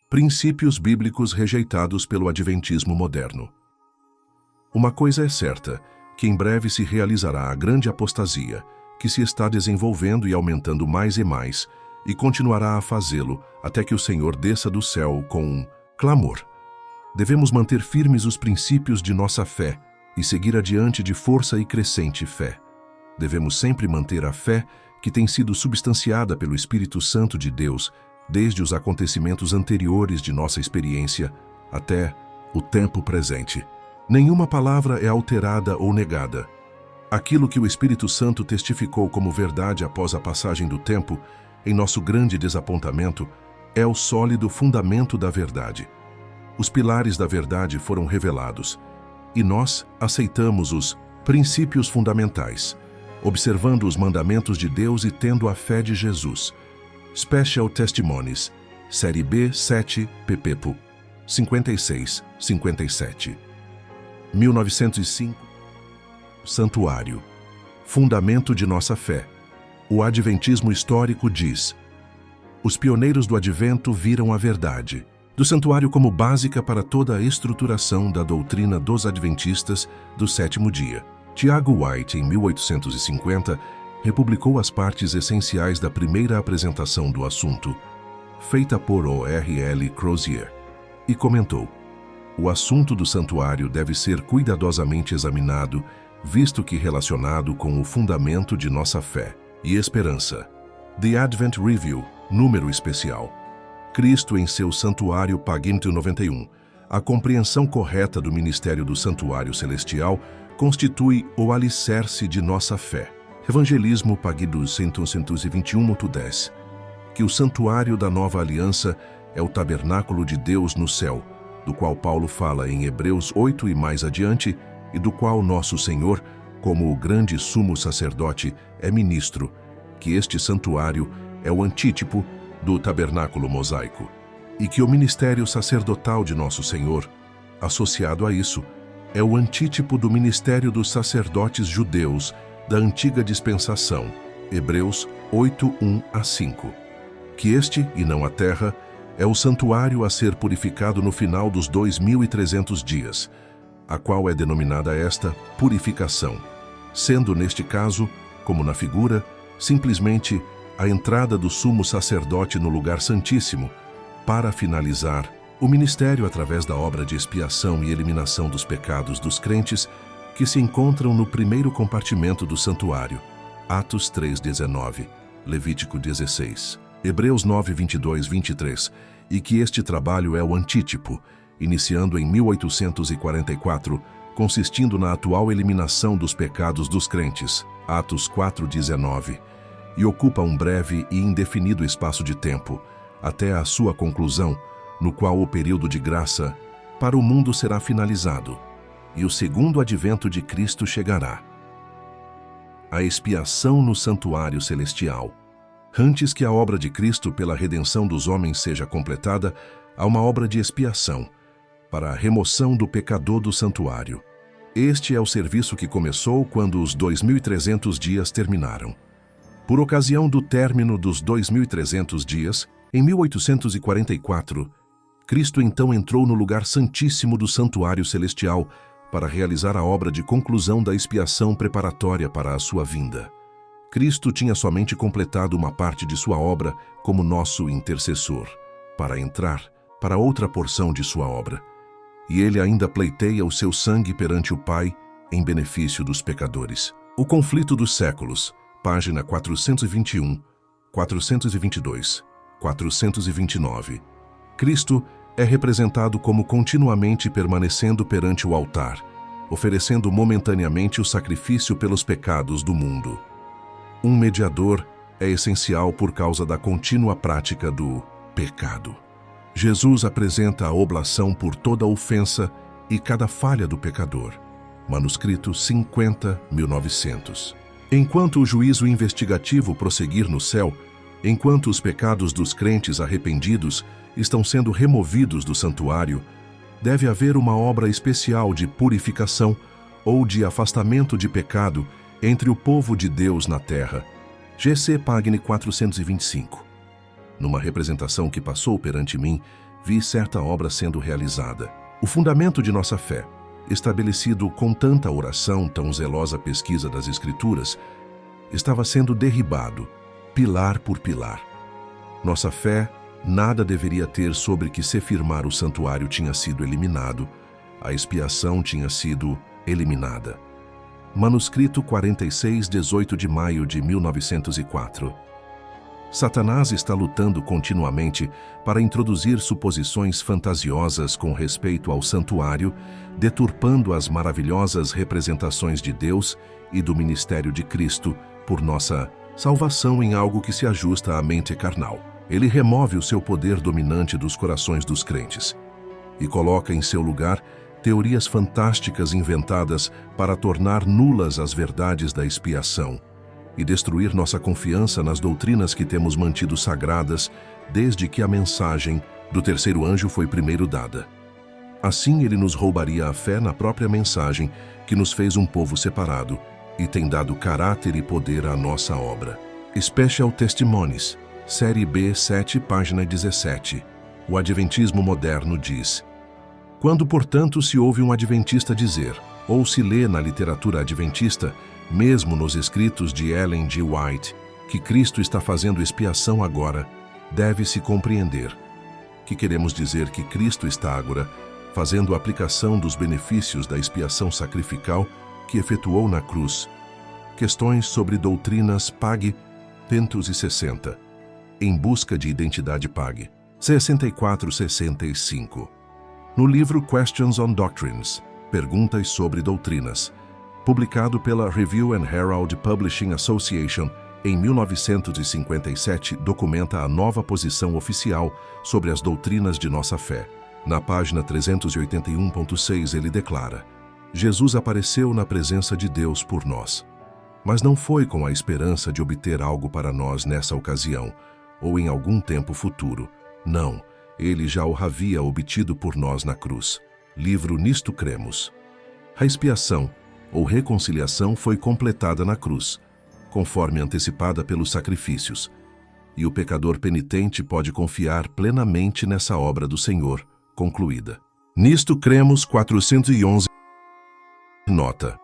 Princípios bíblicos rejeitados pelo adventismo moderno. Uma coisa é certa, que em breve se realizará a grande apostasia, que se está desenvolvendo e aumentando mais e mais, e continuará a fazê-lo até que o Senhor desça do céu com um clamor. Devemos manter firmes os princípios de nossa fé e seguir adiante de força e crescente fé. Devemos sempre manter a fé que tem sido substanciada pelo Espírito Santo de Deus desde os acontecimentos anteriores de nossa experiência até o tempo presente. Nenhuma palavra é alterada ou negada. Aquilo que o Espírito Santo testificou como verdade após a passagem do tempo, em nosso grande desapontamento, é o sólido fundamento da verdade. Os pilares da verdade foram revelados, e nós aceitamos os princípios fundamentais, observando os mandamentos de Deus e tendo a fé de Jesus. Special Testimonies, Série B 7, pp. 56-57. 1905. Santuário. Fundamento de nossa fé. O Adventismo histórico diz: os pioneiros do Advento viram a verdade do santuário como básica para toda a estruturação da doutrina dos adventistas do sétimo dia. Tiago White, em 1850, republicou as partes essenciais da primeira apresentação do assunto, feita por O.R.L. Crozier, e comentou: o assunto do santuário deve ser cuidadosamente examinado, visto que relacionado com o fundamento de nossa fé e esperança. The Advent Review, número especial. Cristo em seu Santuário, Pagimento 91. A compreensão correta do ministério do Santuário Celestial constitui o alicerce de nossa fé. Evangelismo Pagidus 121-10. Que o santuário da nova aliança é o tabernáculo de Deus no céu, do qual Paulo fala em Hebreus 8 e mais adiante, e do qual nosso Senhor, como o grande sumo sacerdote, é ministro, que este santuário é o antítipo do tabernáculo mosaico, e que o ministério sacerdotal de nosso Senhor, associado a isso, é o antítipo do ministério dos sacerdotes judeus da antiga dispensação, Hebreus 8, 1-5. Que este, e não a terra, é o santuário a ser purificado no final dos 2300 dias, a qual é denominada esta purificação, sendo neste caso, como na figura, simplesmente a entrada do sumo sacerdote no lugar santíssimo, para finalizar o ministério através da obra de expiação e eliminação dos pecados dos crentes que se encontram no primeiro compartimento do santuário, Atos 3:19, Levítico 16, Hebreus 9:22-23, e que este trabalho é o antítipo, iniciando em 1844, consistindo na atual eliminação dos pecados dos crentes, Atos 4:19, e ocupa um breve e indefinido espaço de tempo, até a sua conclusão, no qual o período de graça para o mundo será finalizado, e o segundo advento de Cristo chegará. A expiação no santuário celestial. Antes que a obra de Cristo pela redenção dos homens seja completada, há uma obra de expiação, para a remoção do pecador do santuário. Este é o serviço que começou quando os 2300 dias terminaram. Por ocasião do término dos 2300 dias, em 1844, Cristo então entrou no lugar santíssimo do santuário celestial para realizar a obra de conclusão da expiação preparatória para a sua vinda. Cristo tinha somente completado uma parte de sua obra como nosso intercessor, para entrar para outra porção de sua obra. E ele ainda pleiteia o seu sangue perante o Pai em benefício dos pecadores. O conflito dos séculos, página 421, 422, 429. Cristo é representado como continuamente permanecendo perante o altar, oferecendo momentaneamente o sacrifício pelos pecados do mundo. Um mediador é essencial por causa da contínua prática do pecado. Jesus apresenta a oblação por toda ofensa e cada falha do pecador. Manuscrito 50-1900. Enquanto o juízo investigativo prosseguir no céu, enquanto os pecados dos crentes arrependidos estão sendo removidos do santuário, deve haver uma obra especial de purificação ou de afastamento de pecado entre o povo de Deus na terra. G.C. Pagni 425. Numa representação que passou perante mim, vi certa obra sendo realizada. O fundamento de nossa fé, estabelecido com tanta oração, tão zelosa pesquisa das Escrituras, estava sendo derribado, pilar por pilar. Nossa fé nada deveria ter sobre que se firmar. O santuário tinha sido eliminado, a expiação tinha sido eliminada. Manuscrito 46, 18 de maio de 1904. Satanás está lutando continuamente para introduzir suposições fantasiosas com respeito ao santuário, deturpando as maravilhosas representações de Deus e do ministério de Cristo por nossa salvação em algo que se ajusta à mente carnal. Ele remove o seu poder dominante dos corações dos crentes e coloca em seu lugar teorias fantásticas inventadas para tornar nulas as verdades da expiação e destruir nossa confiança nas doutrinas que temos mantido sagradas desde que a mensagem do terceiro anjo foi primeiro dada. Assim, ele nos roubaria a fé na própria mensagem que nos fez um povo separado e tem dado caráter e poder à nossa obra. Special Testimonies, Série B 7, página 17. O Adventismo moderno diz: quando, portanto, se ouve um adventista dizer, ou se lê na literatura adventista, mesmo nos escritos de Ellen G. White, que Cristo está fazendo expiação agora, deve-se compreender que queremos dizer que Cristo está agora fazendo a aplicação dos benefícios da expiação sacrificial que efetuou na cruz. Questões sobre doutrinas Pag 160. Em busca de identidade Pag 64-65. No livro Questions on Doctrines, Perguntas sobre Doutrinas, publicado pela Review and Herald Publishing Association em 1957, documenta a nova posição oficial sobre as doutrinas de nossa fé. Na página 381.6 ele declara: Jesus apareceu na presença de Deus por nós, mas não foi com a esperança de obter algo para nós nessa ocasião, ou em algum tempo futuro. Não, ele já o havia obtido por nós na cruz. Livro Nisto Cremos. A expiação, ou reconciliação, foi completada na cruz, conforme antecipada pelos sacrifícios, e o pecador penitente pode confiar plenamente nessa obra do Senhor, concluída. Nisto Cremos 411. Nota: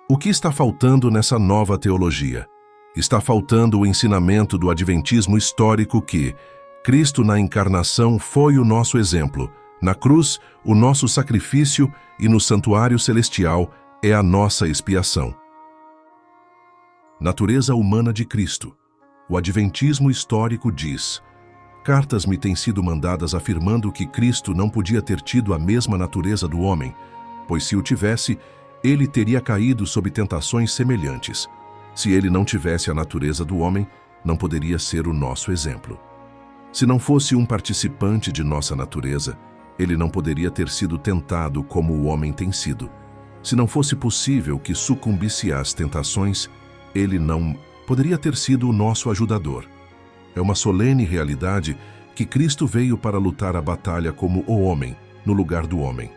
o que está faltando nessa nova teologia? Está faltando o ensinamento do adventismo histórico que Cristo na encarnação foi o nosso exemplo, na cruz, o nosso sacrifício e no santuário celestial é a nossa expiação. Natureza humana de Cristo. O adventismo histórico diz: cartas me têm sido mandadas afirmando que Cristo não podia ter tido a mesma natureza do homem, pois se o tivesse, ele teria caído sob tentações semelhantes. Se ele não tivesse a natureza do homem, não poderia ser o nosso exemplo. Se não fosse um participante de nossa natureza, ele não poderia ter sido tentado como o homem tem sido. Se não fosse possível que sucumbisse às tentações, ele não poderia ter sido o nosso ajudador. É uma solene realidade que Cristo veio para lutar a batalha como o homem, no lugar do homem.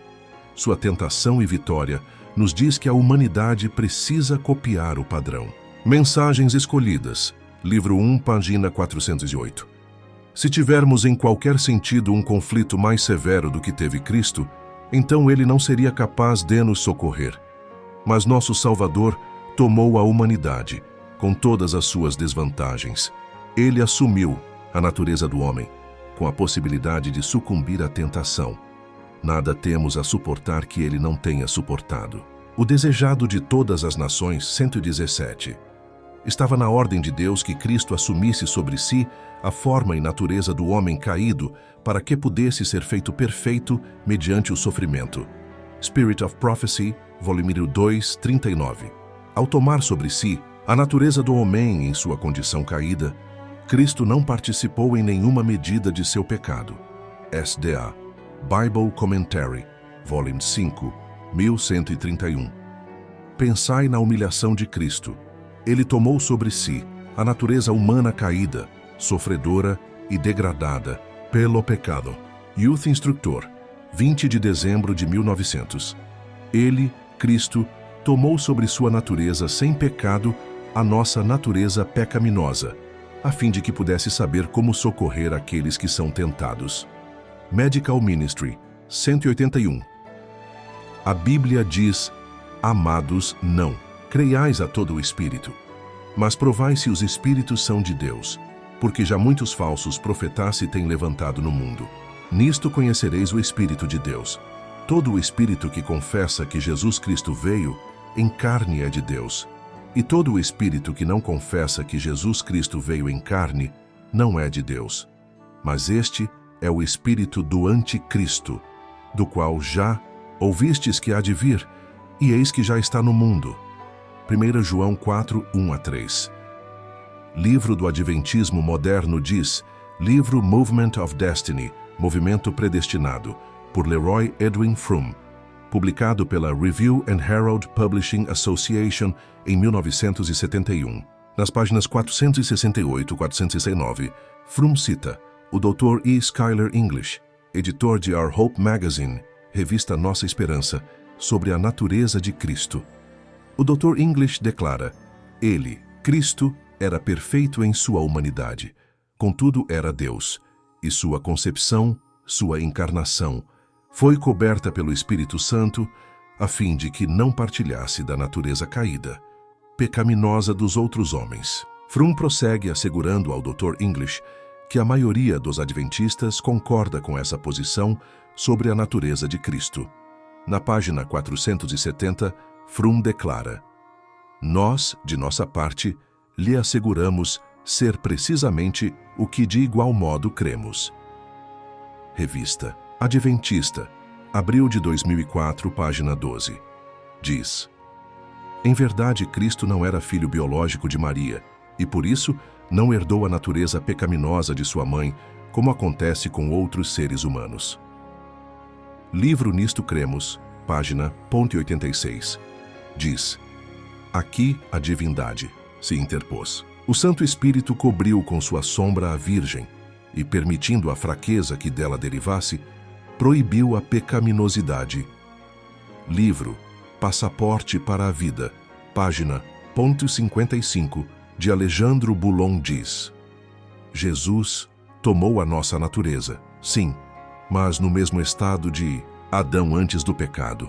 Sua tentação e vitória nos diz que a humanidade precisa copiar o padrão. Mensagens Escolhidas, livro 1, página 408. Se tivermos em qualquer sentido um conflito mais severo do que teve Cristo, então ele não seria capaz de nos socorrer. Mas nosso Salvador tomou a humanidade, com todas as suas desvantagens. Ele assumiu a natureza do homem, com a possibilidade de sucumbir à tentação. Nada temos a suportar que ele não tenha suportado. O desejado de todas as nações, 117. Estava na ordem de Deus que Cristo assumisse sobre si a forma e natureza do homem caído para que pudesse ser feito perfeito mediante o sofrimento. Spirit of Prophecy, volume 2, 39. Ao tomar sobre si a natureza do homem em sua condição caída, Cristo não participou em nenhuma medida de seu pecado. SDA, Bible Commentary, volume 5, 1131. Pensai na humilhação de Cristo. Ele tomou sobre si a natureza humana caída, sofredora e degradada pelo pecado. Youth Instructor, 20 de dezembro de 1900. Ele, Cristo, tomou sobre sua natureza sem pecado a nossa natureza pecaminosa, a fim de que pudesse saber como socorrer aqueles que são tentados. Medical Ministry, 181. A Bíblia diz: amados, não creiais a todo o espírito, mas provai se os espíritos são de Deus, porque já muitos falsos profetas se têm levantado no mundo. Nisto conhecereis o Espírito de Deus. Todo o espírito que confessa que Jesus Cristo veio em carne é de Deus, e todo o espírito que não confessa que Jesus Cristo veio em carne não é de Deus. Mas este é o espírito do anticristo, do qual já ouvistes que há de vir, e eis que já está no mundo. 1 João 4, 1-3. Livro do Adventismo Moderno diz, livro Movement of Destiny, Movimento Predestinado, por Leroy Edwin Fromm, publicado pela Review and Herald Publishing Association em 1971. Nas páginas 468 e 469, Fromm cita o Dr. E. Schuyler English, editor de Our Hope Magazine, revista Nossa Esperança, sobre a natureza de Cristo. O Dr. English declara: ele, Cristo, era perfeito em sua humanidade, contudo era Deus, e sua concepção, sua encarnação, foi coberta pelo Espírito Santo, a fim de que não partilhasse da natureza caída, pecaminosa dos outros homens. Fromm prossegue assegurando ao Dr. English que a maioria dos adventistas concorda com essa posição sobre a natureza de Cristo. Na página 470, Fromm declara: nós, de nossa parte, lhe asseguramos ser precisamente o que de igual modo cremos. Revista Adventista, abril de 2004, página 12. Diz: em verdade, Cristo não era filho biológico de Maria, e por isso não herdou a natureza pecaminosa de sua mãe, como acontece com outros seres humanos. Livro Nisto Cremos, página 86. Diz: aqui a divindade se interpôs. O Santo Espírito cobriu com sua sombra a Virgem e, permitindo a fraqueza que dela derivasse, proibiu a pecaminosidade. Livro Passaporte para a Vida, página 55, de Alejandro Bulon diz: Jesus tomou a nossa natureza, sim, mas no mesmo estado de Adão antes do pecado.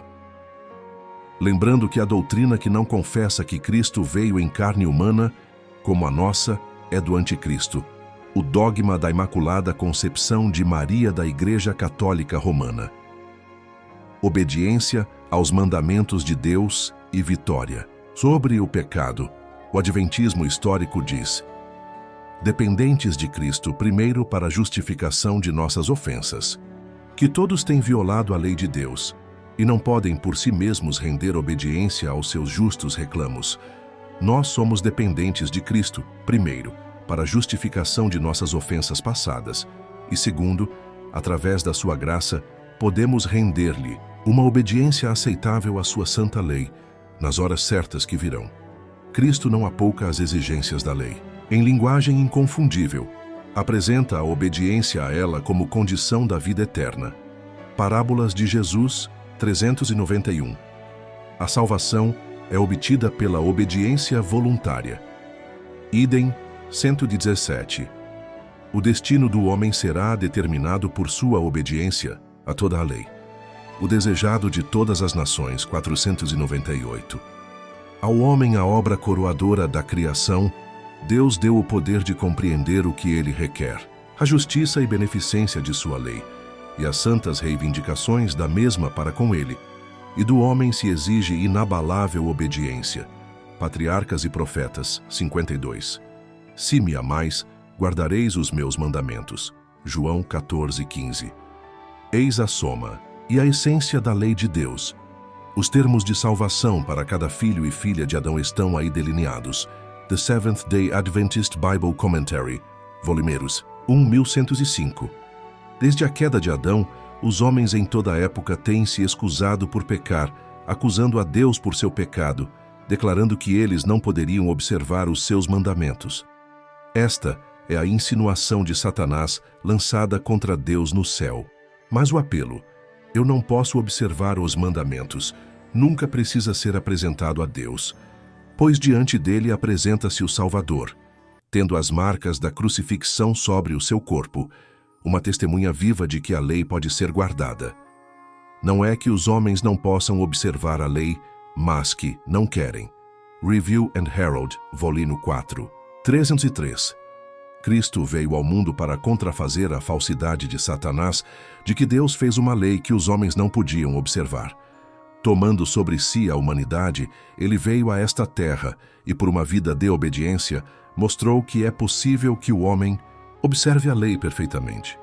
Lembrando que a doutrina que não confessa que Cristo veio em carne humana, como a nossa, é do anticristo, o dogma da Imaculada Concepção de Maria da Igreja Católica Romana. Obediência aos mandamentos de Deus e vitória. Sobre o pecado, o adventismo histórico diz: dependentes de Cristo primeiro para a justificação de nossas ofensas, que todos têm violado a lei de Deus e não podem por si mesmos render obediência aos seus justos reclamos. Nós somos dependentes de Cristo, primeiro, para a justificação de nossas ofensas passadas, e segundo, através da sua graça, podemos render-lhe uma obediência aceitável à sua santa lei, nas horas certas que virão. Cristo não apouca as exigências da lei. Em linguagem inconfundível, apresenta a obediência a ela como condição da vida eterna. Parábolas de Jesus, 391. A salvação é obtida pela obediência voluntária. Idem, 117. O destino do homem será determinado por sua obediência a toda a lei. O desejado de todas as nações, 498. Ao homem a obra coroadora da criação, Deus deu o poder de compreender o que ele requer, a justiça e beneficência de sua lei, e as santas reivindicações da mesma para com ele, e do homem se exige inabalável obediência. Patriarcas e Profetas, 52. Se me amais, guardareis os meus mandamentos. João 14:15. Eis a soma e a essência da lei de Deus. Os termos de salvação para cada filho e filha de Adão estão aí delineados. The Seventh-day Adventist Bible Commentary, Volumeiros 1105. Desde a queda de Adão, os homens em toda a época têm se excusado por pecar, acusando a Deus por seu pecado, declarando que eles não poderiam observar os seus mandamentos. Esta é a insinuação de Satanás lançada contra Deus no céu. Mas o apelo: eu não posso observar os mandamentos, nunca precisa ser apresentado a Deus, pois diante dele apresenta-se o Salvador, tendo as marcas da crucifixão sobre o seu corpo, uma testemunha viva de que a lei pode ser guardada. Não é que os homens não possam observar a lei, mas que não querem. Review and Herald, volume 4, 303. Cristo veio ao mundo para contrafazer a falsidade de Satanás de que Deus fez uma lei que os homens não podiam observar. Tomando sobre si a humanidade, ele veio a esta terra e, por uma vida de obediência, mostrou que é possível que o homem observe a lei perfeitamente.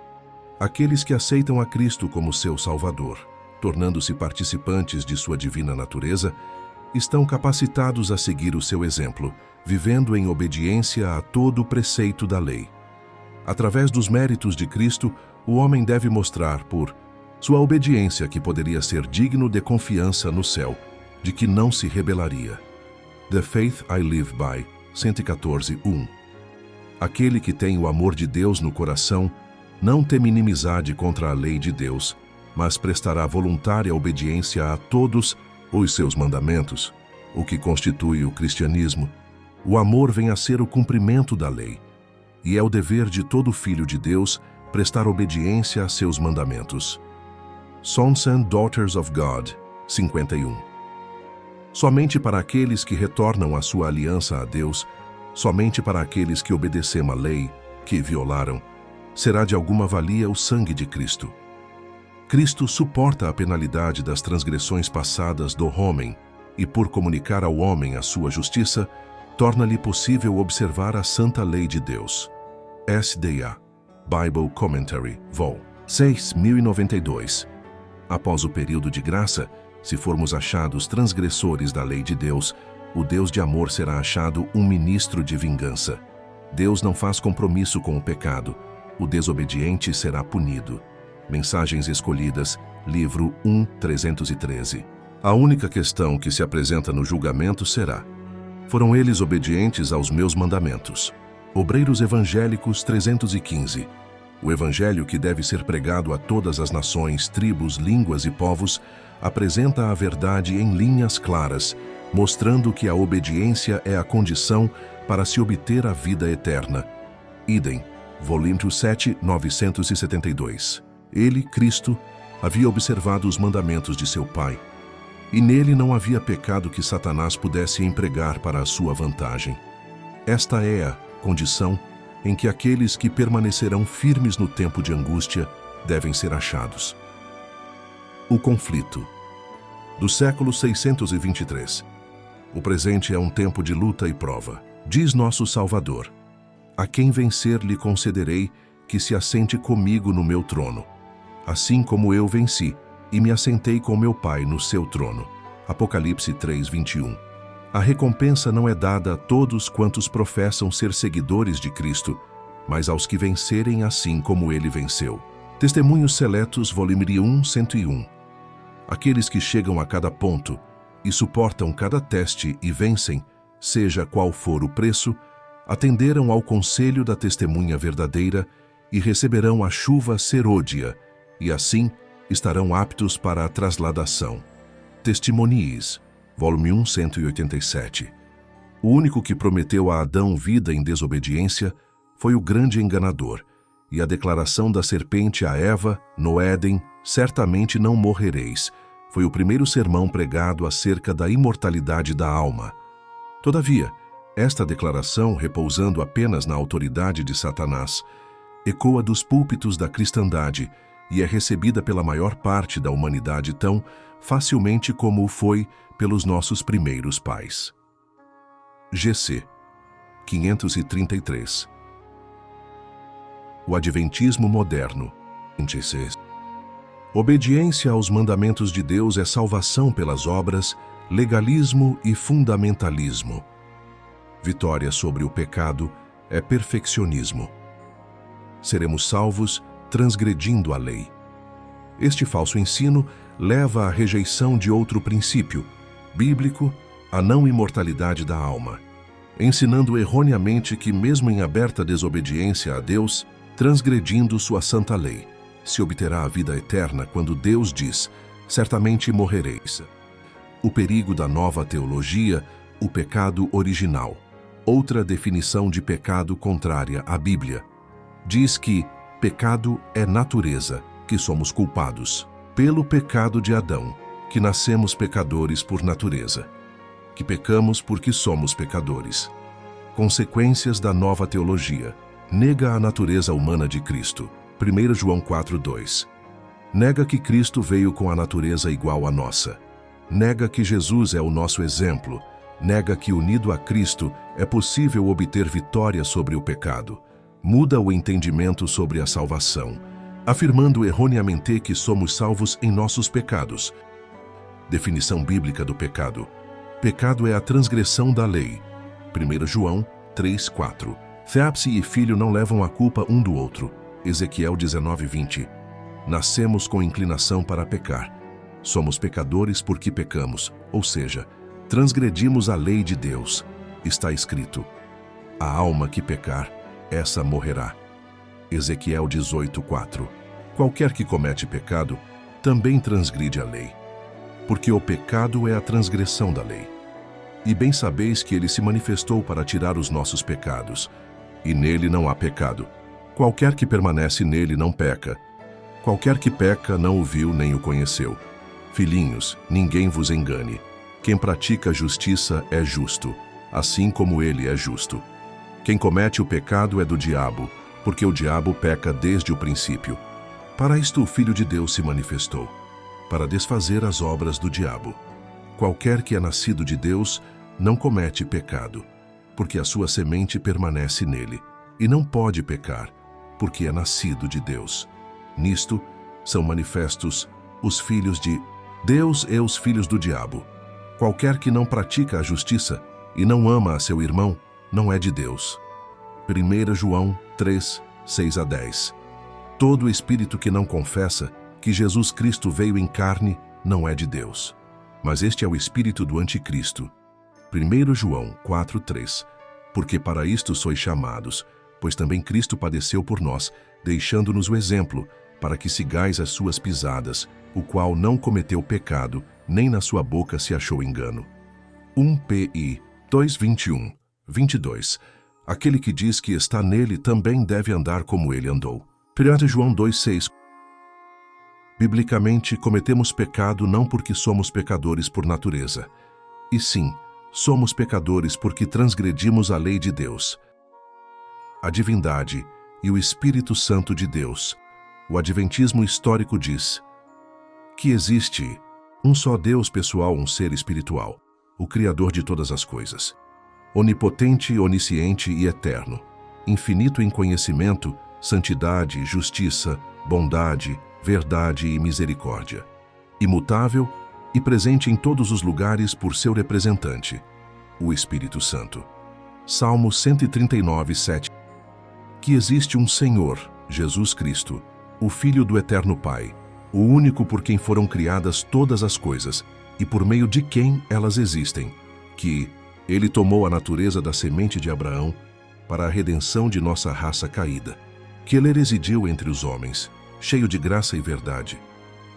Aqueles que aceitam a Cristo como seu Salvador, tornando-se participantes de sua divina natureza, estão capacitados a seguir o seu exemplo, vivendo em obediência a todo o preceito da lei. Através dos méritos de Cristo, o homem deve mostrar, por sua obediência, que poderia ser digno de confiança no céu, de que não se rebelaria. The Faith I Live By, 114:1. Aquele que tem o amor de Deus no coração não teme inimizade contra a lei de Deus, mas prestará voluntária obediência a todos os seus mandamentos, o que constitui o cristianismo. O amor vem a ser o cumprimento da lei, e é o dever de todo filho de Deus prestar obediência a seus mandamentos. Sons and Daughters of God, 51. Somente para aqueles que retornam a sua aliança a Deus, somente para aqueles que obedecem a lei, que violaram, será de alguma valia o sangue de Cristo. Cristo suporta a penalidade das transgressões passadas do homem e, por comunicar ao homem a sua justiça, torna-lhe possível observar a santa lei de Deus. SDA, Bible Commentary, Vol. 6092. Após o período de graça, se formos achados transgressores da lei de Deus, o Deus de amor será achado um ministro de vingança. Deus não faz compromisso com o pecado. O desobediente será punido. Mensagens Escolhidas, livro 1, 313. A única questão que se apresenta no julgamento será: foram eles obedientes aos meus mandamentos? Obreiros Evangélicos 315. O evangelho, que deve ser pregado a todas as nações, tribos, línguas e povos, apresenta a verdade em linhas claras, mostrando que a obediência é a condição para se obter a vida eterna. Idem, volume 7, 972. Ele, Cristo, havia observado os mandamentos de seu Pai, e nele não havia pecado que Satanás pudesse empregar para a sua vantagem. Esta é a condição em que aqueles que permanecerão firmes no tempo de angústia devem ser achados. O conflito. Do século 623. O presente é um tempo de luta e prova. Diz nosso Salvador: a quem vencer lhe concederei que se assente comigo no meu trono, assim como eu venci e me assentei com meu Pai no seu trono. Apocalipse 3:21. A recompensa não é dada a todos quantos professam ser seguidores de Cristo, mas aos que vencerem assim como ele venceu. Testemunhos Seletos, volume 1, 101. Aqueles que chegam a cada ponto e suportam cada teste e vencem, seja qual for o preço, atenderam ao conselho da testemunha verdadeira e receberão a chuva serôdia, e assim estarão aptos para a trasladação. Testimonies, volume 1, 187. O único que prometeu a Adão vida em desobediência foi o grande enganador, e a declaração da serpente a Eva, no Éden, certamente não morrereis, foi o primeiro sermão pregado acerca da imortalidade da alma. Todavia, esta declaração, repousando apenas na autoridade de Satanás, ecoa dos púlpitos da cristandade e é recebida pela maior parte da humanidade tão facilmente como o foi pelos nossos primeiros pais. GC 533. O Adventismo moderno. Obediência aos mandamentos de Deus é salvação pelas obras, legalismo e fundamentalismo. Vitória sobre o pecado é perfeccionismo. Seremos salvos transgredindo a lei. Este falso ensino leva à rejeição de outro princípio, bíblico, a não imortalidade da alma, ensinando erroneamente que, mesmo em aberta desobediência a Deus, transgredindo sua santa lei, se obterá a vida eterna quando Deus diz: certamente morrereis. O perigo da nova teologia, o pecado original. Outra definição de pecado contrária à Bíblia. Diz que Pecado é natureza, que somos culpados. Pelo pecado de Adão, que nascemos pecadores por natureza. Que pecamos porque somos pecadores. Consequências da nova teologia. Nega a natureza humana de Cristo. 1 João 4:2. Nega que Cristo veio com a natureza igual à nossa. Nega que Jesus é o nosso exemplo. Nega que, unido a Cristo, é possível obter vitória sobre o pecado. Muda o entendimento sobre a salvação, afirmando erroneamente que somos salvos em nossos pecados. Definição bíblica do pecado. Pecado é a transgressão da lei. 1 João 3:4. Pai e filho não levam a culpa um do outro. Ezequiel 19:20. Nascemos com inclinação para pecar. Somos pecadores porque pecamos, ou seja, transgredimos a lei de Deus. Está escrito: a alma que pecar, essa morrerá. Ezequiel 18:4. Qualquer que comete pecado, também transgride a lei. Porque o pecado é a transgressão da lei. E bem sabeis que ele se manifestou para tirar os nossos pecados, e nele não há pecado. Qualquer que permanece nele não peca. Qualquer que peca não o viu nem o conheceu. Filhinhos, ninguém vos engane. Quem pratica a justiça é justo, assim como ele é justo. Quem comete o pecado é do diabo, porque o diabo peca desde o princípio. Para isto o Filho de Deus se manifestou, para desfazer as obras do diabo. Qualquer que é nascido de Deus não comete pecado, porque a sua semente permanece nele, e não pode pecar, porque é nascido de Deus. Nisto são manifestos os filhos de Deus e os filhos do diabo. Qualquer que não pratica a justiça e não ama a seu irmão, não é de Deus. 1 João 3, 6-10. Todo espírito que não confessa que Jesus Cristo veio em carne não é de Deus. Mas este é o espírito do anticristo. 1 João 4, 3. Porque para isto sois chamados, pois também Cristo padeceu por nós, deixando-nos o exemplo, para que sigais as suas pisadas, o qual não cometeu pecado, nem na sua boca se achou engano. 1 Pi 2:21, 22. Aquele que diz que está nele também deve andar como ele andou. 1 João 2:6. Biblicamente, cometemos pecado não porque somos pecadores por natureza, e sim, somos pecadores porque transgredimos a lei de Deus. A divindade e o Espírito Santo de Deus. O adventismo histórico diz que existe um só Deus pessoal, um ser espiritual, o Criador de todas as coisas, onipotente, onisciente e eterno, infinito em conhecimento, santidade, justiça, bondade, verdade e misericórdia, imutável e presente em todos os lugares por seu representante, o Espírito Santo. Salmo 139:7. Que existe um Senhor, Jesus Cristo, o Filho do Eterno Pai, o único por quem foram criadas todas as coisas e por meio de quem elas existem, que ele tomou a natureza da semente de Abraão para a redenção de nossa raça caída, que ele residiu entre os homens, cheio de graça e verdade.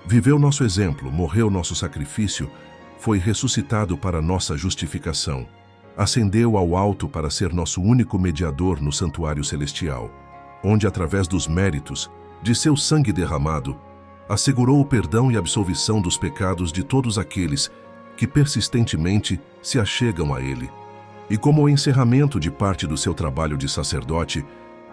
Viveu nosso exemplo, morreu nosso sacrifício, foi ressuscitado para nossa justificação, ascendeu ao alto para ser nosso único mediador no santuário celestial, onde através dos méritos de seu sangue derramado, assegurou o perdão e absolvição dos pecados de todos aqueles que persistentemente se achegam a ele. E como encerramento de parte do seu trabalho de sacerdote,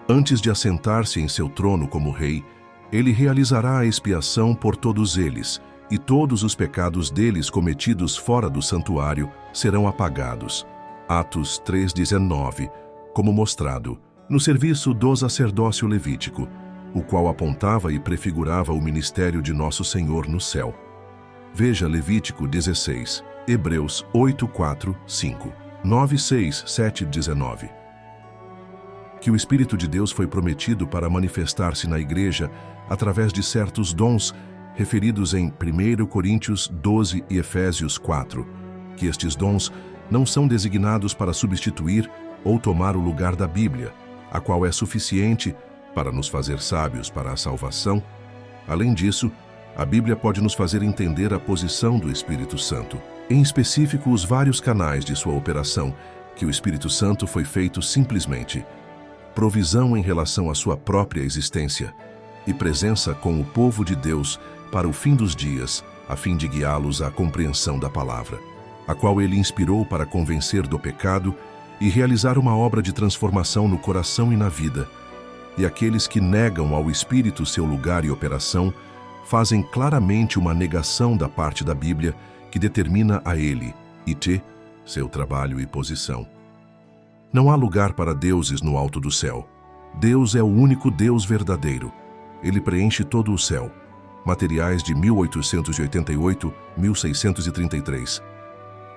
antes de assentar-se em seu trono como rei, ele realizará a expiação por todos eles, e todos os pecados deles cometidos fora do santuário serão apagados. Atos 3:19, como mostrado no serviço do sacerdócio levítico, o qual apontava e prefigurava o ministério de nosso Senhor no céu. Veja Levítico 16, Hebreus 8:4, 5, 9:6, 7:19. Que o Espírito de Deus foi prometido para manifestar-se na Igreja através de certos dons referidos em 1 Coríntios 12 e Efésios 4, que estes dons não são designados para substituir ou tomar o lugar da Bíblia, a qual é suficiente para nos fazer sábios para a salvação. Além disso, a Bíblia pode nos fazer entender a posição do Espírito Santo, em específico os vários canais de sua operação, que o Espírito Santo foi feito simplesmente provisão em relação à sua própria existência e presença com o povo de Deus para o fim dos dias, a fim de guiá-los à compreensão da palavra, a qual ele inspirou para convencer do pecado e realizar uma obra de transformação no coração e na vida. E aqueles que negam ao Espírito seu lugar e operação fazem claramente uma negação da parte da Bíblia que determina a ele, e seu trabalho e posição. Não há lugar para deuses no alto do céu. Deus é o único Deus verdadeiro. Ele preenche todo o céu. Materiais de 1888-1633.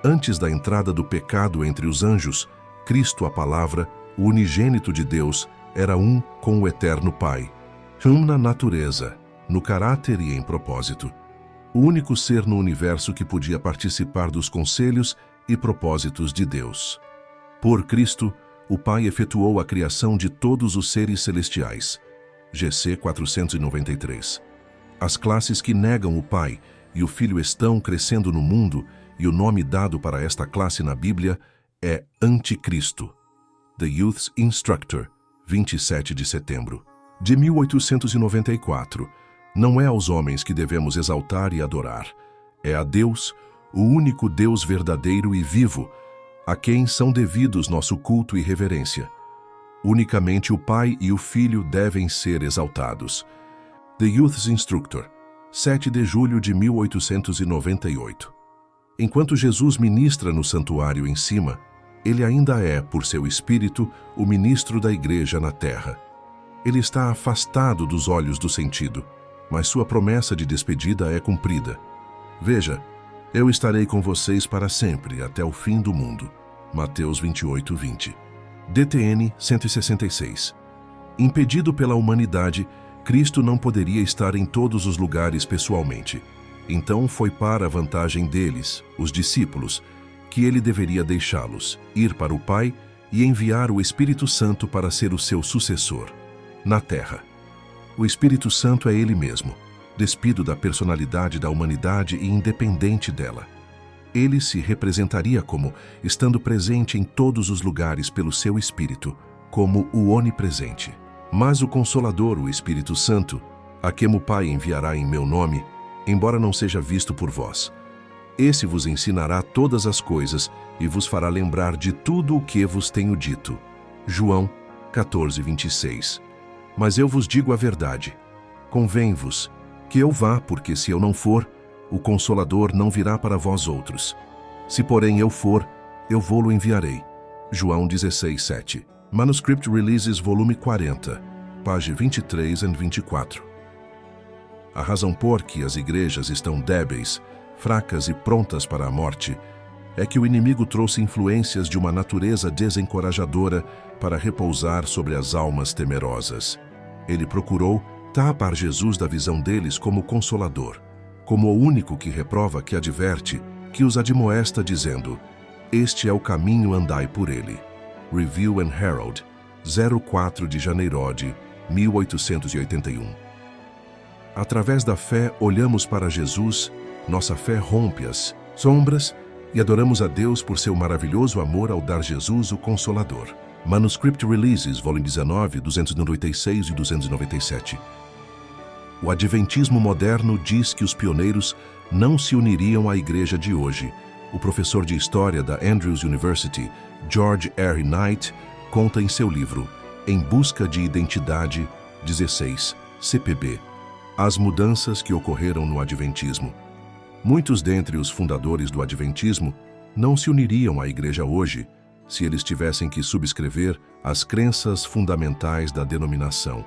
Antes da entrada do pecado entre os anjos, Cristo, a Palavra, o unigênito de Deus, era um com o Eterno Pai. Na natureza, no caráter e em propósito. O único ser no universo que podia participar dos conselhos e propósitos de Deus. Por Cristo, o Pai efetuou a criação de todos os seres celestiais. GC 493. As classes que negam o Pai e o Filho estão crescendo no mundo, e o nome dado para esta classe na Bíblia é Anticristo. The Youth's Instructor, 27 de setembro. De 1894. Não é aos homens que devemos exaltar e adorar. É a Deus, o único Deus verdadeiro e vivo, a quem são devidos nosso culto e reverência. Unicamente o Pai e o Filho devem ser exaltados. The Youth's Instructor, 7 de julho de 1898. Enquanto Jesus ministra no santuário em cima, ele ainda é, por seu Espírito, o ministro da Igreja na terra. Ele está afastado dos olhos do sentido, mas sua promessa de despedida é cumprida. Veja, eu estarei com vocês para sempre, até o fim do mundo. Mateus 28, 20. DTN 166. Impedido pela humanidade, Cristo não poderia estar em todos os lugares pessoalmente. Então foi para a vantagem deles, os discípulos, que ele deveria deixá-los, ir para o Pai e enviar o Espírito Santo para ser o seu sucessor, na terra. O Espírito Santo é ele mesmo, despido da personalidade da humanidade e independente dela. Ele se representaria como estando presente em todos os lugares pelo seu Espírito, como o onipresente. Mas o Consolador, o Espírito Santo, a quem o Pai enviará em meu nome, embora não seja visto por vós, esse vos ensinará todas as coisas e vos fará lembrar de tudo o que vos tenho dito. João 14, 26. Mas eu vos digo a verdade. Convém-vos que eu vá, porque se eu não for, o Consolador não virá para vós outros. Se porém eu for, eu vô-lo enviarei. João 16, 7. Manuscript Releases, volume 40, página 23 e 24. A razão por que as igrejas estão débeis, fracas e prontas para a morte, é que o inimigo trouxe influências de uma natureza desencorajadora para repousar sobre as almas temerosas. Ele procurou tapar Jesus da visão deles como Consolador, como o único que reprova, que adverte, que os admoesta dizendo: este é o caminho, andai por ele. Review and Herald, 04 de janeiro de 1881. Através da fé, olhamos para Jesus, nossa fé rompe as sombras e adoramos a Deus por seu maravilhoso amor ao dar Jesus o Consolador. Manuscript Releases, volume 19, 296 e 297. O Adventismo moderno diz que os pioneiros não se uniriam à igreja de hoje. O professor de História da Andrews University, George R. Knight, conta em seu livro Em Busca de Identidade, 16, CPB, as mudanças que ocorreram no Adventismo. Muitos dentre os fundadores do Adventismo não se uniriam à igreja hoje se eles tivessem que subscrever as crenças fundamentais da denominação.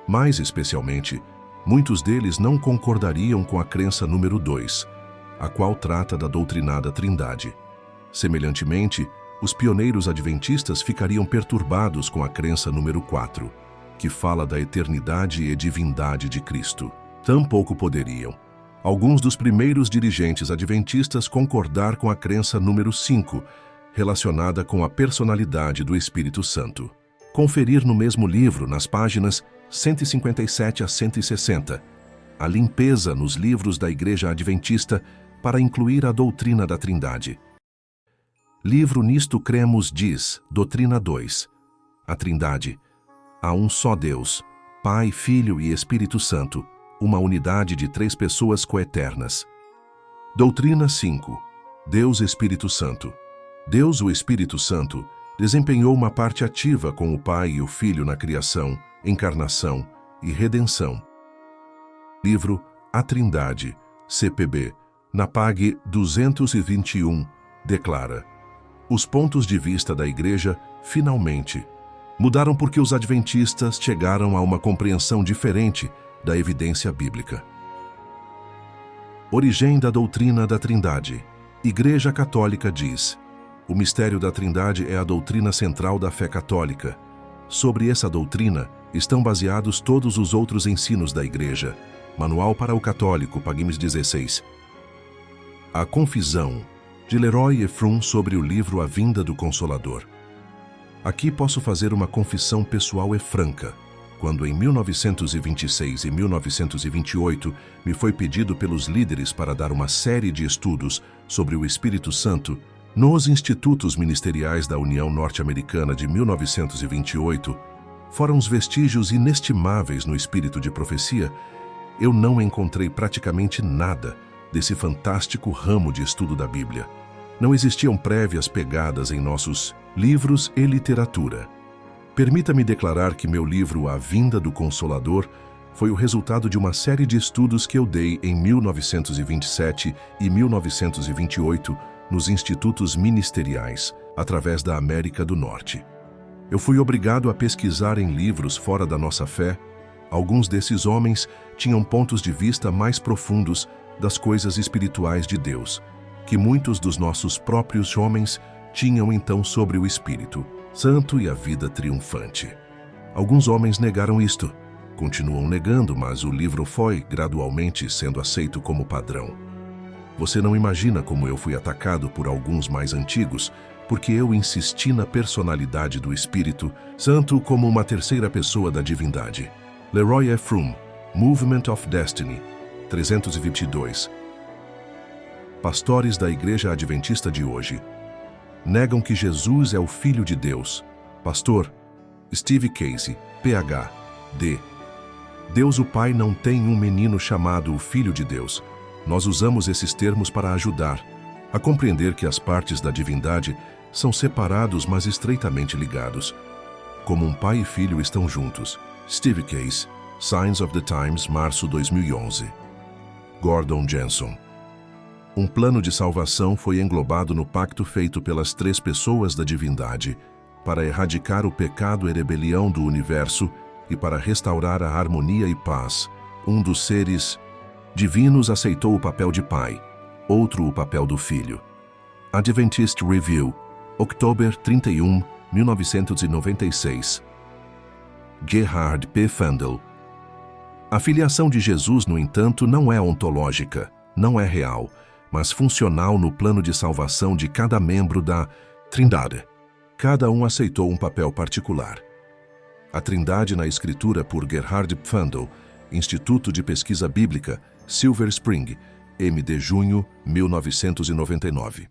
Mais especialmente, muitos deles não concordariam com a crença número 2, a qual trata da doutrinada Trindade. Semelhantemente, os pioneiros adventistas ficariam perturbados com a crença número 4, que fala da eternidade e divindade de Cristo. Tampouco poderiam alguns dos primeiros dirigentes adventistas concordar com a crença número 5, relacionada com a personalidade do Espírito Santo. Conferir no mesmo livro, nas páginas 157 a 160, a limpeza nos livros da Igreja Adventista para incluir a doutrina da Trindade. Livro Nisto Cremos diz, Doutrina 2. A Trindade. Há um só Deus, Pai, Filho e Espírito Santo, uma unidade de 3 pessoas coeternas. Doutrina 5. Deus Espírito Santo. Deus, o Espírito Santo, desempenhou uma parte ativa com o Pai e o Filho na criação, encarnação e redenção. Livro A Trindade, CPB, na PAG 221, declara: os pontos de vista da Igreja, finalmente, mudaram porque os adventistas chegaram a uma compreensão diferente da evidência bíblica. Origem da doutrina da Trindade. Igreja Católica diz: o mistério da Trindade é a doutrina central da fé católica. Sobre essa doutrina estão baseados todos os outros ensinos da Igreja. Manual para o Católico, Pagimes 16. A Confissão, de Leroy Efron sobre o livro A Vinda do Consolador. Aqui posso fazer uma confissão pessoal e franca. Quando em 1926 e 1928 me foi pedido pelos líderes para dar uma série de estudos sobre o Espírito Santo nos Institutos Ministeriais da União Norte-Americana de 1928, fora uns vestígios inestimáveis no espírito de profecia, eu não encontrei praticamente nada desse fantástico ramo de estudo da Bíblia. Não existiam prévias pegadas em nossos livros e literatura. Permita-me declarar que meu livro A Vinda do Consolador foi o resultado de uma série de estudos que eu dei em 1927 e 1928 nos institutos ministeriais, através da América do Norte. Eu fui obrigado a pesquisar em livros fora da nossa fé. Alguns desses homens tinham pontos de vista mais profundos das coisas espirituais de Deus, que muitos dos nossos próprios homens tinham então sobre o Espírito Santo e a vida triunfante. Alguns homens negaram isto, continuam negando, mas o livro foi gradualmente sendo aceito como padrão. Você não imagina como eu fui atacado por alguns mais antigos, porque eu insisti na personalidade do Espírito Santo como uma terceira pessoa da divindade. Leroy Efron, Movement of Destiny, 322. Pastores da Igreja Adventista de hoje negam que Jesus é o Filho de Deus. Pastor Steve Casey, Ph.D. Deus o Pai não tem um menino chamado o Filho de Deus. Nós usamos esses termos para ajudar a compreender que as partes da divindade são separados, mas estreitamente ligados. Como um pai e filho estão juntos. Steve Case, Signs of the Times, março 2011. Gordon Jenson. Um plano de salvação foi englobado no pacto feito pelas 3 pessoas da divindade para erradicar o pecado e rebelião do universo e para restaurar a harmonia e paz. Um dos seres divinos aceitou o papel de pai, outro o papel do filho. Adventist Review, outubro 31, 1996. Gerhard P. Fandel. A filiação de Jesus, no entanto, não é ontológica, não é real, mas funcional no plano de salvação de cada membro da Trindade. Cada um aceitou um papel particular. A Trindade na Escritura por Gerhard Pfandel, Instituto de Pesquisa Bíblica, Silver Spring, M.D. Junho, 1999.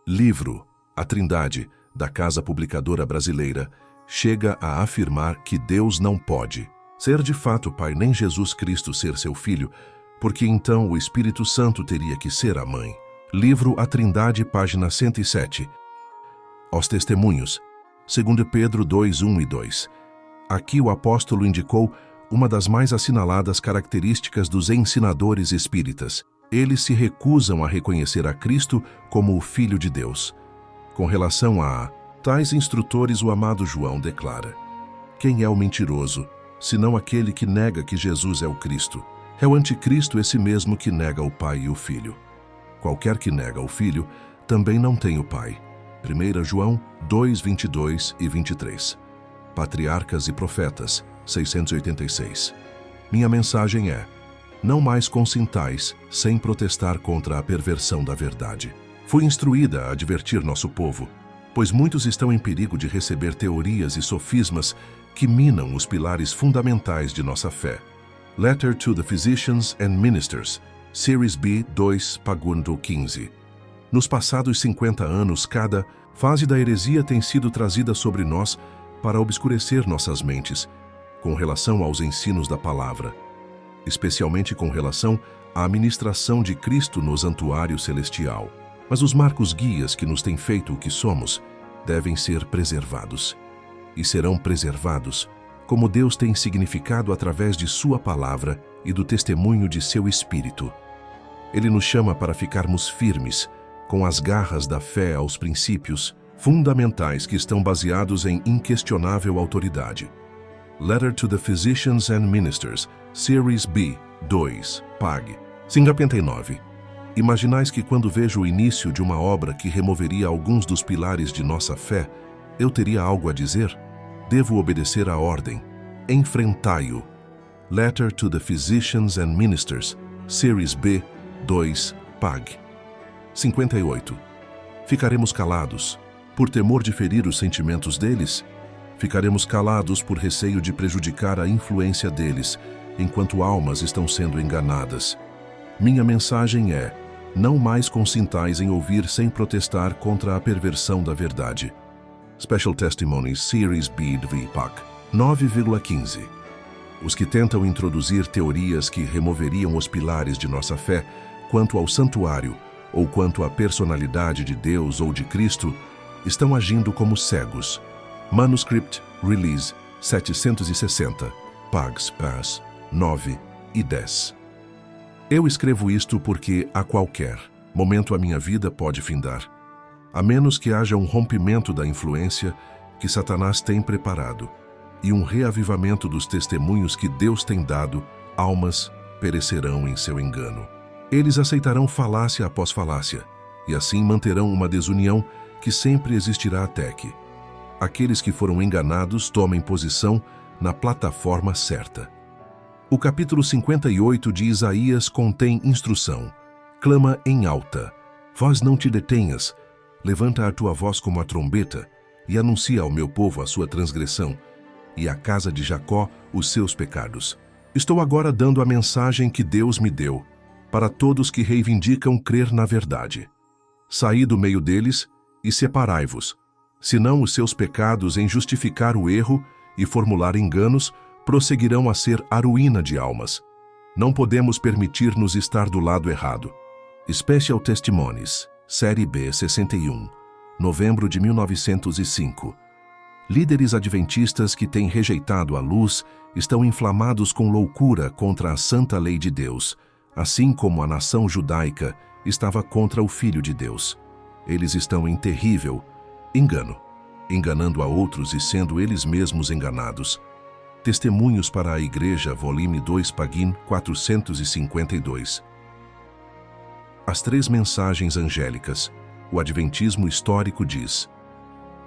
Livro A Trindade, da Casa Publicadora Brasileira, chega a afirmar que Deus não pode ser de fato Pai nem Jesus Cristo ser seu Filho, porque então o Espírito Santo teria que ser a mãe. Livro A Trindade, página 107. Aos Testemunhos, 2 Pedro 2, 1 e 2. Aqui o apóstolo indicou uma das mais assinaladas características dos ensinadores espíritas. Eles se recusam a reconhecer a Cristo como o Filho de Deus. Com relação a tais instrutores, o amado João declara: quem é o mentiroso, senão aquele que nega que Jesus é o Cristo? É o anticristo esse mesmo que nega o Pai e o Filho. Qualquer que nega o Filho também não tem o Pai. 1 João 2, 22 e 23. Patriarcas e Profetas, 686. Minha mensagem é: não mais consintais sem protestar contra a perversão da verdade. Fui instruída a advertir nosso povo, pois muitos estão em perigo de receber teorias e sofismas que minam os pilares fundamentais de nossa fé. Letter to the Physicians and Ministers, Series B 2, Pagundo 15. Nos passados 50 anos, cada fase da heresia tem sido trazida sobre nós para obscurecer nossas mentes com relação aos ensinos da palavra, especialmente com relação à ministração de Cristo no santuário celestial. Mas os marcos guias que nos têm feito o que somos devem ser preservados. E serão preservados como Deus tem significado através de sua palavra e do testemunho de seu Espírito. Ele nos chama para ficarmos firmes, com as garras da fé aos princípios fundamentais que estão baseados em inquestionável autoridade. Letter to the Physicians and Ministers, Series B, 2, Pag. 59. Imaginais que quando vejo o início de uma obra que removeria alguns dos pilares de nossa fé, eu teria algo a dizer? Devo obedecer à ordem. Enfrentai-o. Letter to the Physicians and Ministers, Series B, 2, Pag. 58. Ficaremos calados, por temor de ferir os sentimentos deles? Ficaremos calados por receio de prejudicar a influência deles, enquanto almas estão sendo enganadas. Minha mensagem é: não mais consintais em ouvir sem protestar contra a perversão da verdade. Special Testimonies, Series B, VPAC. 9,15. Os que tentam introduzir teorias que removeriam os pilares de nossa fé quanto ao santuário ou quanto à personalidade de Deus ou de Cristo estão agindo como cegos. Manuscript Release 760, Pags Pass 9 e 10. Eu escrevo isto porque, a qualquer momento, a minha vida pode findar, a menos que haja um rompimento da influência que Satanás tem preparado e um reavivamento dos testemunhos que Deus tem dado. Almas perecerão em seu engano. Eles aceitarão falácia após falácia e assim manterão uma desunião que sempre existirá até que aqueles que foram enganados tomem posição na plataforma certa. O capítulo 58 de Isaías contém instrução. Clama em alta. Voz não te detenhas. Levanta a tua voz como a trombeta e anuncia ao meu povo a sua transgressão e à casa de Jacó os seus pecados. Estou agora dando a mensagem que Deus me deu para todos que reivindicam crer na verdade. Saí do meio deles e separai-vos, senão os seus pecados em justificar o erro e formular enganos prosseguirão a ser a ruína de almas. Não podemos permitir-nos estar do lado errado. Special Testimonies, Série B 61, novembro de 1905. Líderes adventistas que têm rejeitado a luz estão inflamados com loucura contra a santa lei de Deus, assim como a nação judaica estava contra o Filho de Deus. Eles estão em terrível engano, enganando a outros e sendo eles mesmos enganados. Testemunhos para a Igreja, volume 2, Pagin 452. As três mensagens angélicas. O Adventismo histórico diz: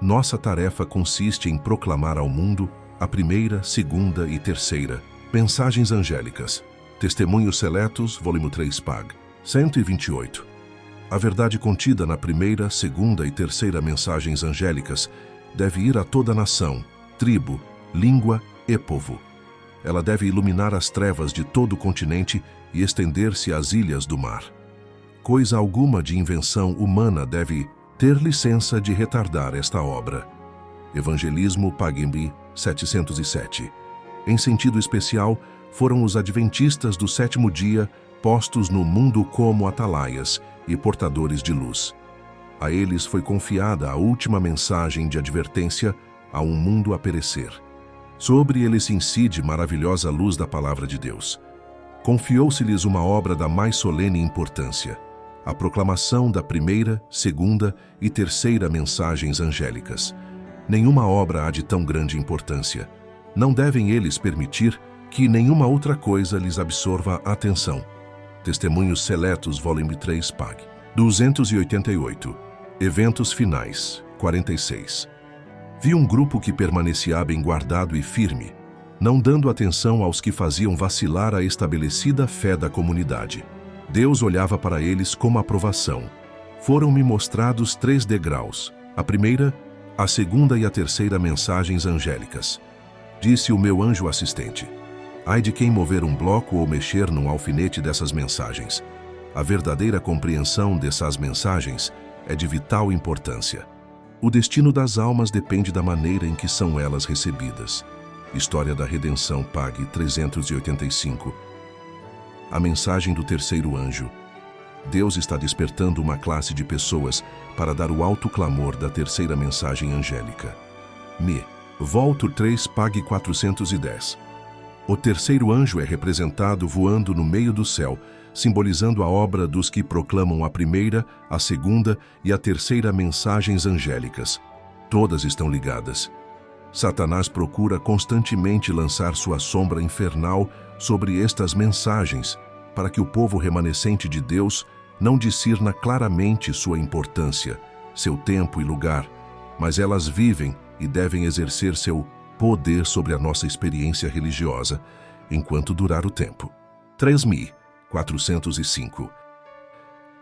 nossa tarefa consiste em proclamar ao mundo a primeira, segunda e terceira mensagens angélicas. Testemunhos seletos, volume 3, Pag. 128. A verdade contida na primeira, segunda e terceira mensagens angélicas deve ir a toda nação, tribo, língua e povo. Ela deve iluminar as trevas de todo o continente e estender-se às ilhas do mar. Coisa alguma de invenção humana deve ter licença de retardar esta obra. Evangelismo Pagembi 707. Em sentido especial, foram os adventistas do sétimo dia postos no mundo como atalaias e portadores de luz. A eles foi confiada a última mensagem de advertência a um mundo a perecer. Sobre eles se incide maravilhosa luz da palavra de Deus. Confiou-se-lhes uma obra da mais solene importância, a proclamação da primeira, segunda e terceira mensagens angélicas. Nenhuma obra há de tão grande importância. Não devem eles permitir que nenhuma outra coisa lhes absorva a atenção. Testemunhos Seletos, volume 3, Pag. 288. Eventos finais, 46. Vi um grupo que permanecia bem guardado e firme, não dando atenção aos que faziam vacilar a estabelecida fé da comunidade. Deus olhava para eles com aprovação. Foram-me mostrados 3 degraus, a primeira, a segunda e a terceira mensagens angélicas. Disse o meu anjo assistente: ai de quem mover um bloco ou mexer num alfinete dessas mensagens. A verdadeira compreensão dessas mensagens é de vital importância. O destino das almas depende da maneira em que são elas recebidas. História da Redenção, Pag 385. A mensagem do terceiro anjo. Deus está despertando uma classe de pessoas para dar o alto clamor da terceira mensagem angélica. Volto 3, Pag 410. O terceiro anjo é representado voando no meio do céu, simbolizando a obra dos que proclamam a primeira, a segunda e a terceira mensagens angélicas. Todas estão ligadas. Satanás procura constantemente lançar sua sombra infernal sobre estas mensagens, para que o povo remanescente de Deus não discirna claramente sua importância, seu tempo e lugar, mas elas vivem e devem exercer seu poder sobre a nossa experiência religiosa, enquanto durar o tempo. 3.405.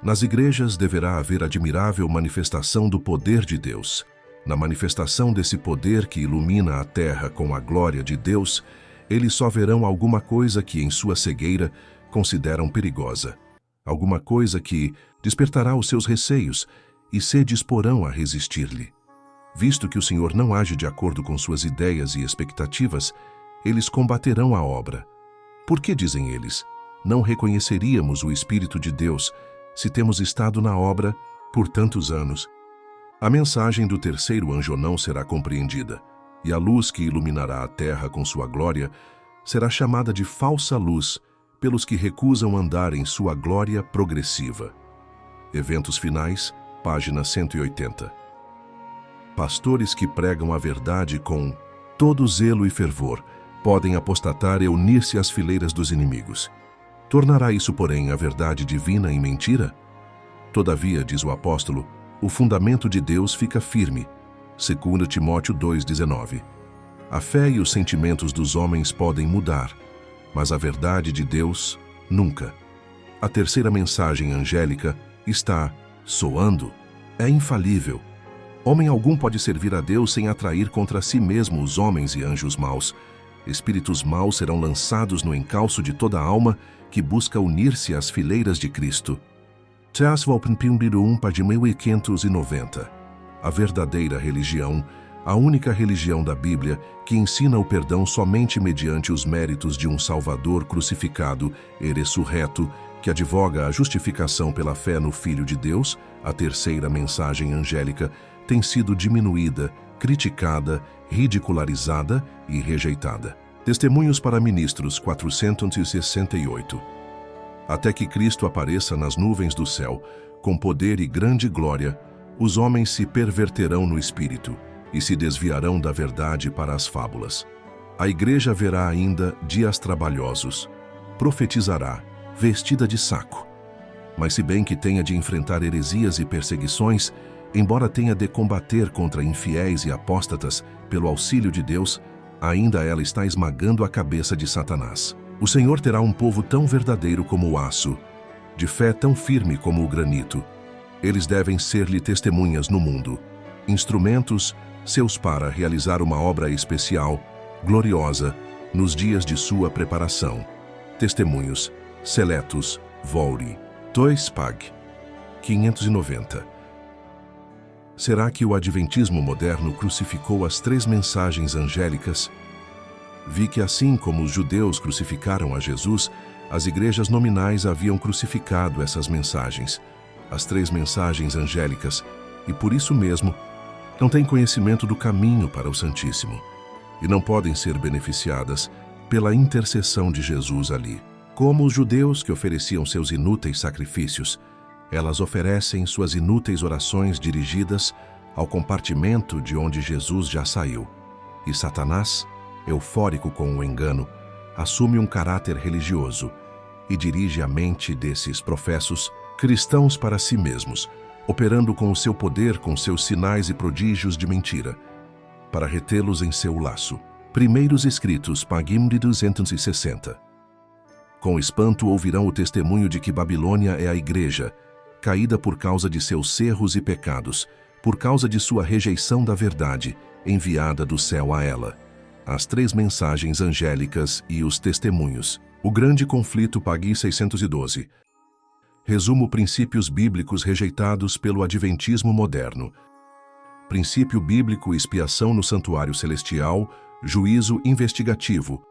Nas igrejas deverá haver admirável manifestação do poder de Deus. Na manifestação desse poder que ilumina a terra com a glória de Deus, eles só verão alguma coisa que, em sua cegueira, consideram perigosa. Alguma coisa que despertará os seus receios e se disporão a resistir-lhe. Visto que o Senhor não age de acordo com suas ideias e expectativas, eles combaterão a obra. Por que, dizem eles, não reconheceríamos o Espírito de Deus se temos estado na obra por tantos anos? A mensagem do terceiro anjo não será compreendida, e a luz que iluminará a terra com sua glória será chamada de falsa luz pelos que recusam andar em sua glória progressiva. Eventos finais, página 180. Pastores que pregam a verdade com todo zelo e fervor podem apostatar e unir-se às fileiras dos inimigos. Tornará isso, porém, a verdade divina em mentira? Todavia, diz o apóstolo, o fundamento de Deus fica firme. 2 Timóteo 2,19. A fé e os sentimentos dos homens podem mudar, mas a verdade de Deus, nunca. A terceira mensagem angélica está soando. É infalível. Homem algum pode servir a Deus sem atrair contra si mesmo os homens e anjos maus. Espíritos maus serão lançados no encalço de toda alma que busca unir-se às fileiras de Cristo. 1590. A verdadeira religião, a única religião da Bíblia que ensina o perdão somente mediante os méritos de um Salvador crucificado e ressurreto, que advoga a justificação pela fé no Filho de Deus, a terceira mensagem angélica, tem sido diminuída, criticada, ridicularizada e rejeitada. Testemunhos para Ministros 468. Até que Cristo apareça nas nuvens do céu, com poder e grande glória, os homens se perverterão no espírito e se desviarão da verdade para as fábulas. A igreja verá ainda dias trabalhosos, profetizará, vestida de saco. Mas se bem que tenha de enfrentar heresias e perseguições, embora tenha de combater contra infiéis e apóstatas pelo auxílio de Deus, ainda ela está esmagando a cabeça de Satanás. O Senhor terá um povo tão verdadeiro como o aço, de fé tão firme como o granito. Eles devem ser-lhe testemunhas no mundo, instrumentos seus para realizar uma obra especial, gloriosa, nos dias de sua preparação. Testemunhos, seletos, Volri, 2 Pag, 590. Será que o adventismo moderno crucificou as três mensagens angélicas? Vi que assim como os judeus crucificaram a Jesus, as igrejas nominais haviam crucificado essas mensagens, as três mensagens angélicas, e por isso mesmo não têm conhecimento do caminho para o Santíssimo, e não podem ser beneficiadas pela intercessão de Jesus ali. Como os judeus que ofereciam seus inúteis sacrifícios, elas oferecem suas inúteis orações dirigidas ao compartimento de onde Jesus já saiu. E Satanás, eufórico com o engano, assume um caráter religioso e dirige a mente desses professos cristãos para si mesmos, operando com o seu poder com seus sinais e prodígios de mentira, para retê-los em seu laço. Primeiros Escritos, Pagim de 260. Com espanto ouvirão o testemunho de que Babilônia é a igreja, caída por causa de seus erros e pecados, por causa de sua rejeição da verdade, enviada do céu a ela. As três mensagens angélicas e os testemunhos. O grande conflito, Pagim 612. Resumo princípios bíblicos rejeitados pelo adventismo moderno. Princípio bíblico, expiação no santuário celestial, juízo investigativo.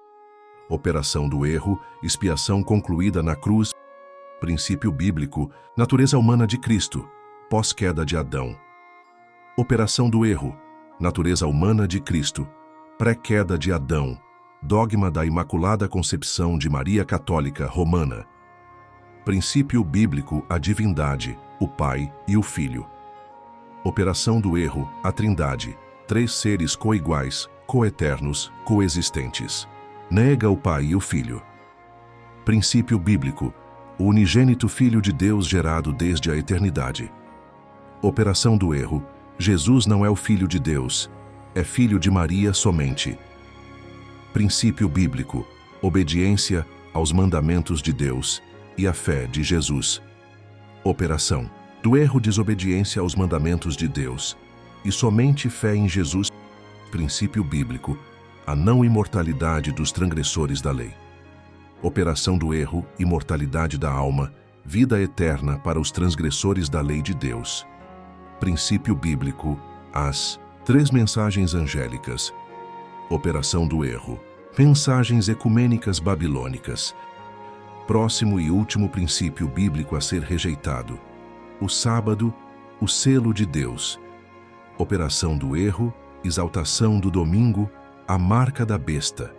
Operação do erro, expiação concluída na cruz. Princípio bíblico, natureza humana de Cristo, pós-queda de Adão. Operação do erro, natureza humana de Cristo, pré-queda de Adão, dogma da Imaculada Concepção de Maria Católica Romana. Princípio bíblico, a divindade, o Pai e o Filho. Operação do erro, a Trindade, três seres coiguais, coeternos, coexistentes. Nega o Pai e o Filho. Princípio bíblico, o unigênito Filho de Deus gerado desde a eternidade. Operação do erro, Jesus não é o Filho de Deus, é filho de Maria somente. Princípio bíblico, obediência aos mandamentos de Deus e a fé de Jesus. Operação do erro, desobediência aos mandamentos de Deus e somente fé em Jesus. Princípio bíblico, a não imortalidade dos transgressores da lei. Operação do erro, imortalidade da alma, vida eterna para os transgressores da lei de Deus. Princípio bíblico, as três mensagens angélicas. Operação do erro, mensagens ecumênicas babilônicas. Próximo e último princípio bíblico a ser rejeitado, o sábado, o selo de Deus. Operação do erro, exaltação do domingo, a marca da besta.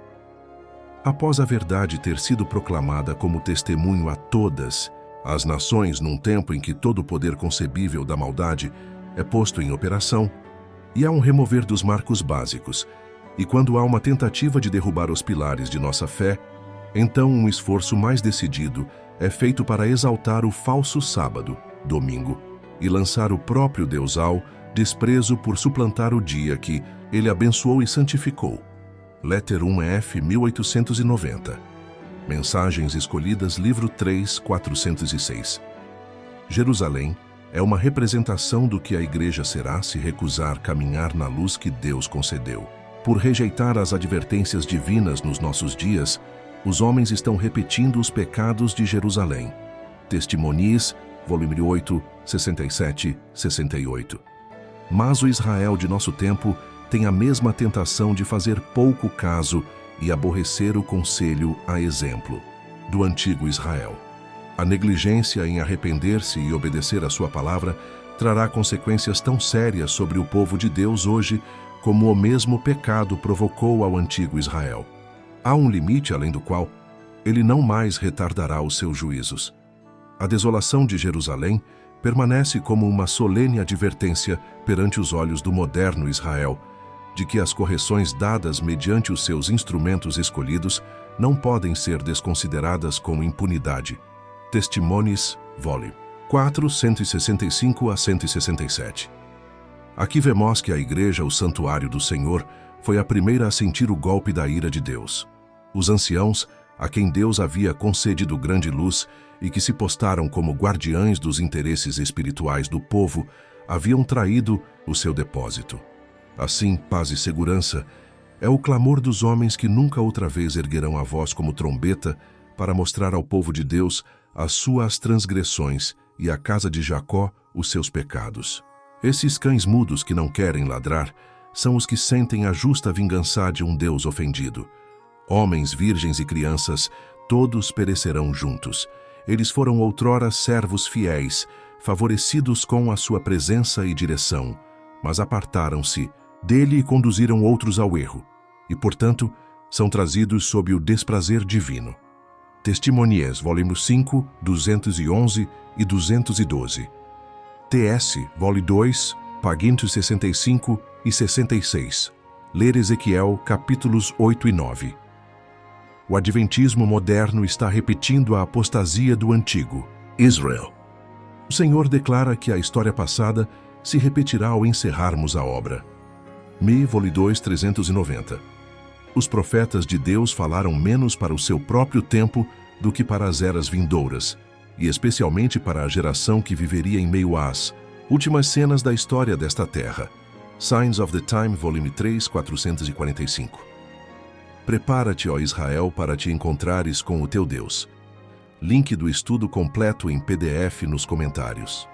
Após a verdade ter sido proclamada como testemunho a todas as nações num tempo em que todo o poder concebível da maldade é posto em operação, e há um remover dos marcos básicos, e quando há uma tentativa de derrubar os pilares de nossa fé, então um esforço mais decidido é feito para exaltar o falso sábado, domingo, e lançar o próprio Deus ao desprezo por suplantar o dia que ele abençoou e santificou. Letter 1F 1890. Mensagens escolhidas, livro 3, 406. Jerusalém é uma representação do que a Igreja será se recusar caminhar na luz que Deus concedeu. Por rejeitar as advertências divinas nos nossos dias, os homens estão repetindo os pecados de Jerusalém. Testimonies, volume 8, 67, 68. Mas o Israel de nosso tempo tem a mesma tentação de fazer pouco caso e aborrecer o conselho a exemplo do antigo Israel. A negligência em arrepender-se e obedecer à sua palavra trará consequências tão sérias sobre o povo de Deus hoje como o mesmo pecado provocou ao antigo Israel. Há um limite além do qual ele não mais retardará os seus juízos. A desolação de Jerusalém permanece como uma solene advertência perante os olhos do moderno Israel, de que as correções dadas mediante os seus instrumentos escolhidos não podem ser desconsideradas com impunidade. Testimonies, volume 4, 165 a 167. Aqui vemos que a Igreja, o santuário do Senhor, foi a primeira a sentir o golpe da ira de Deus. Os anciãos, a quem Deus havia concedido grande luz e que se postaram como guardiães dos interesses espirituais do povo, haviam traído o seu depósito. Assim, paz e segurança é o clamor dos homens que nunca outra vez erguerão a voz como trombeta para mostrar ao povo de Deus as suas transgressões e à casa de Jacó os seus pecados. Esses cães mudos que não querem ladrar são os que sentem a justa vingança de um Deus ofendido. Homens, virgens e crianças, todos perecerão juntos. Eles foram outrora servos fiéis, favorecidos com a sua presença e direção, mas apartaram-se dele e conduziram outros ao erro, e, portanto, são trazidos sob o desprazer divino. Testimonies, volume 5, 211 e 212. TS, volume 2, páginas 65 e 66. Ler Ezequiel, capítulos 8 e 9. O adventismo moderno está repetindo a apostasia do antigo Israel. O Senhor declara que a história passada se repetirá ao encerrarmos a obra. Me, volume 2, 390. Os profetas de Deus falaram menos para o seu próprio tempo do que para as eras vindouras, e especialmente para a geração que viveria em meio às últimas cenas da história desta terra. Signs of the Time, volume 3, 445. Prepara-te, ó Israel, para te encontrares com o teu Deus. Link do estudo completo em PDF nos comentários.